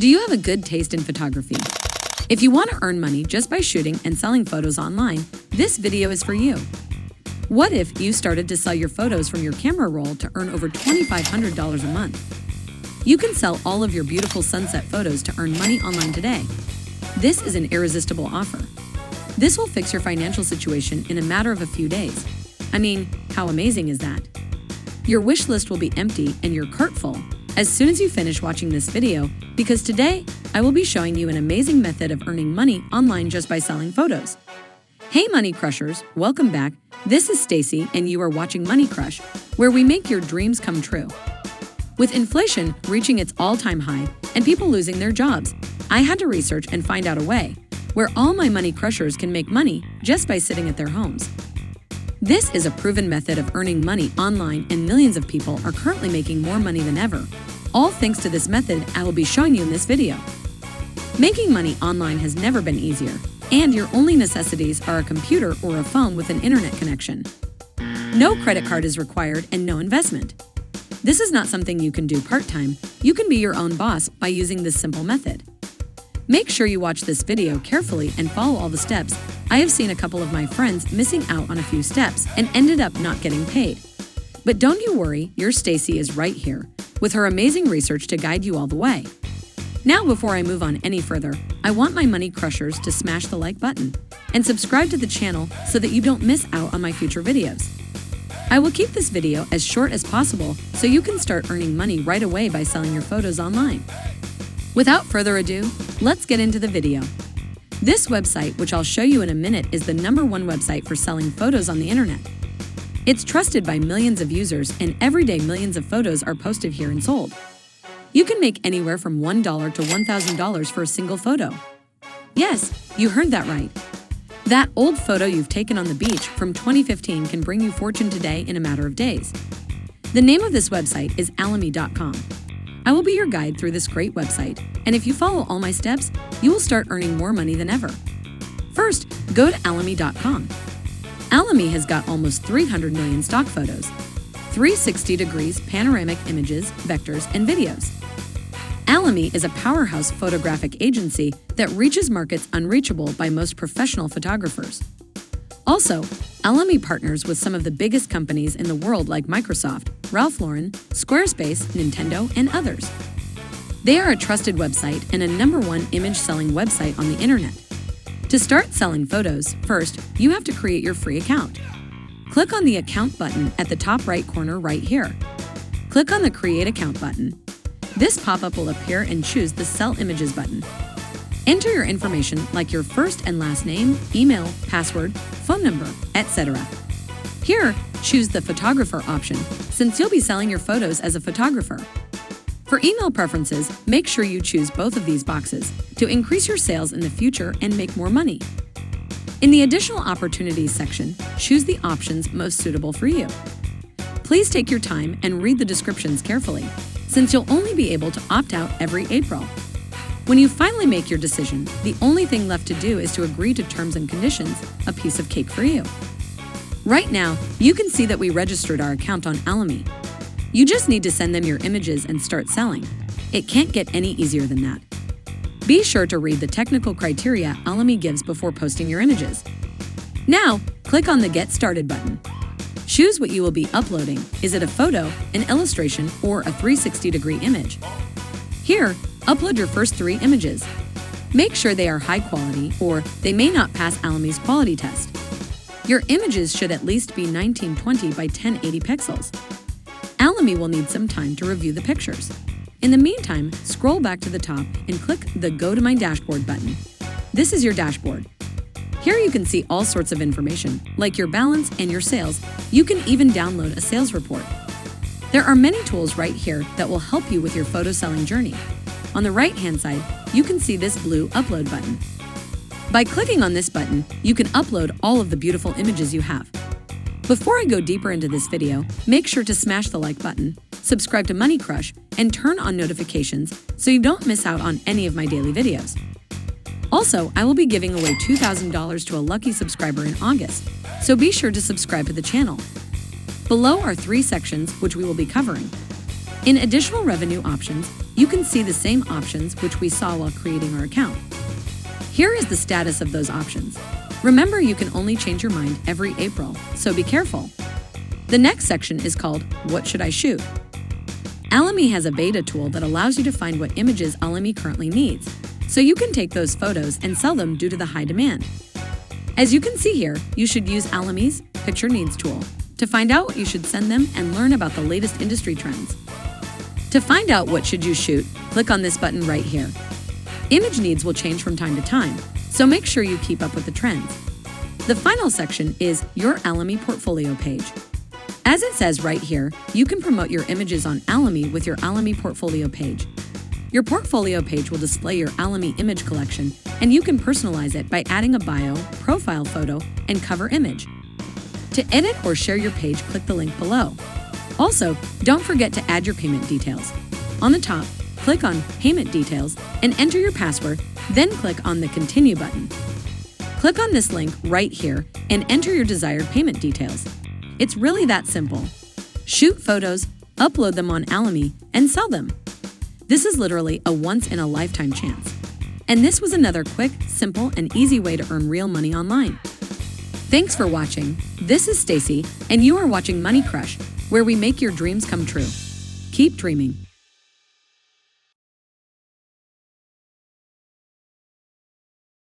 Do you have a good taste in photography? If you want to earn money just by shooting and selling photos online, this video is for you. What if you started to sell your photos from your camera roll to earn over $2,500 a month? You can sell all of your beautiful sunset photos to earn money online today. This is an irresistible offer. This will fix your financial situation in a matter of a few days. I mean, how amazing is that? Your wish list will be empty and your cart full as soon as you finish watching this video, because today I will be showing you an amazing method of earning money online just by selling photos. Hey Money Crushers, welcome back. This is Stacy and you are watching Money Crush, where we make your dreams come true. With inflation reaching its all-time high and people losing their jobs, I had to research and find out a way where all my Money Crushers can make money just by sitting at their homes. This is a proven method of earning money online, and millions of people are currently making more money than ever. All thanks to this method I will be showing you in this video. Making money online has never been easier, and your only necessities are a computer or a phone with an internet connection. No credit card is required and no investment. This is not something you can do part-time. You can be your own boss by using this simple method. Make sure you watch this video carefully and follow all the steps. I have seen a couple of my friends missing out on a few steps and ended up not getting paid. But don't you worry, your Stacy is right here with her amazing research to guide you all the way. Now, before I move on any further, I want my Money Crushers to smash the like button and subscribe to the channel so that you don't miss out on my future videos. I will keep this video as short as possible so you can start earning money right away by selling your photos online. Without further ado, let's get into the video. This website, which I'll show you in a minute, is the #1 website for selling photos on the internet. It's trusted by millions of users, and every day millions of photos are posted here and sold. You can make anywhere from $1 to $1,000 for a single photo. Yes, you heard that right. That old photo you've taken on the beach from 2015 can bring you fortune today in a matter of days. The name of this website is alamy.com. I will be your guide through this great website, and if you follow all my steps, you will start earning more money than ever. First, go to alamy.com. Alamy has got almost 300 million stock photos, 360 degrees panoramic images, vectors, and videos. Alamy is a powerhouse photographic agency that reaches markets unreachable by most professional photographers. Also, Alamy partners with some of the biggest companies in the world like Microsoft, Ralph Lauren, Squarespace, Nintendo, and others. They are a trusted website and a #1 image-selling website on the internet. To start selling photos, first, you have to create your free account. Click on the Account button at the top right corner right here. Click on the Create Account button. This pop-up will appear and choose the Sell Images button. Enter your information like your first and last name, email, password, phone number, etc. Here, choose the photographer option, since you'll be selling your photos as a photographer. For email preferences, make sure you choose both of these boxes to increase your sales in the future and make more money. In the Additional Opportunities section, choose the options most suitable for you. Please take your time and read the descriptions carefully, since you'll only be able to opt out every April. When you finally make your decision, the only thing left to do is to agree to terms and conditions, a piece of cake for you. Right now, you can see that we registered our account on Alamy. You just need to send them your images and start selling. It can't get any easier than that. Be sure to read the technical criteria Alamy gives before posting your images. Now, click on the Get Started button. Choose what you will be uploading. Is it a photo, an illustration, or a 360-degree image? Here, upload your first 3 images. Make sure they are high quality or they may not pass Alamy's quality test. Your images should at least be 1920 by 1080 pixels. Alamy will need some time to review the pictures. In the meantime, scroll back to the top and click the Go to My Dashboard button. This is your dashboard. Here you can see all sorts of information, like your balance and your sales. You can even download a sales report. There are many tools right here that will help you with your photo selling journey. On the right-hand side, you can see this blue Upload button. By clicking on this button, you can upload all of the beautiful images you have. Before I go deeper into this video, make sure to smash the like button, subscribe to Money Crush, and turn on notifications so you don't miss out on any of my daily videos. Also, I will be giving away $2,000 to a lucky subscriber in August, so be sure to subscribe to the channel. Below are 3 sections which we will be covering. In additional revenue options, you can see the same options which we saw while creating our account. Here is the status of those options. Remember, you can only change your mind every April, so be careful. The next section is called What Should I Shoot? Alamy has a beta tool that allows you to find what images Alamy currently needs, so you can take those photos and sell them due to the high demand. As you can see here, you should use Alamy's Picture Needs tool to find out what you should send them and learn about the latest industry trends. To find out what should you shoot, click on this button right here. Image needs will change from time to time, so make sure you keep up with the trends. The final section is Your Alamy Portfolio page. As it says right here, you can promote your images on Alamy with your Alamy Portfolio page. Your portfolio page will display your Alamy image collection, and you can personalize it by adding a bio, profile photo, and cover image. To edit or share your page, click the link below. Also, don't forget to add your payment details. On the top, click on Payment Details and enter your password, then click on the Continue button. Click on this link right here and enter your desired payment details. It's really that simple. Shoot photos, upload them on Alamy, and sell them. This is literally a once-in-a-lifetime chance. And this was another quick, simple, and easy way to earn real money online. Thanks for watching. This is Stacy, and you are watching Money Crush, where we make your dreams come true. Keep dreaming.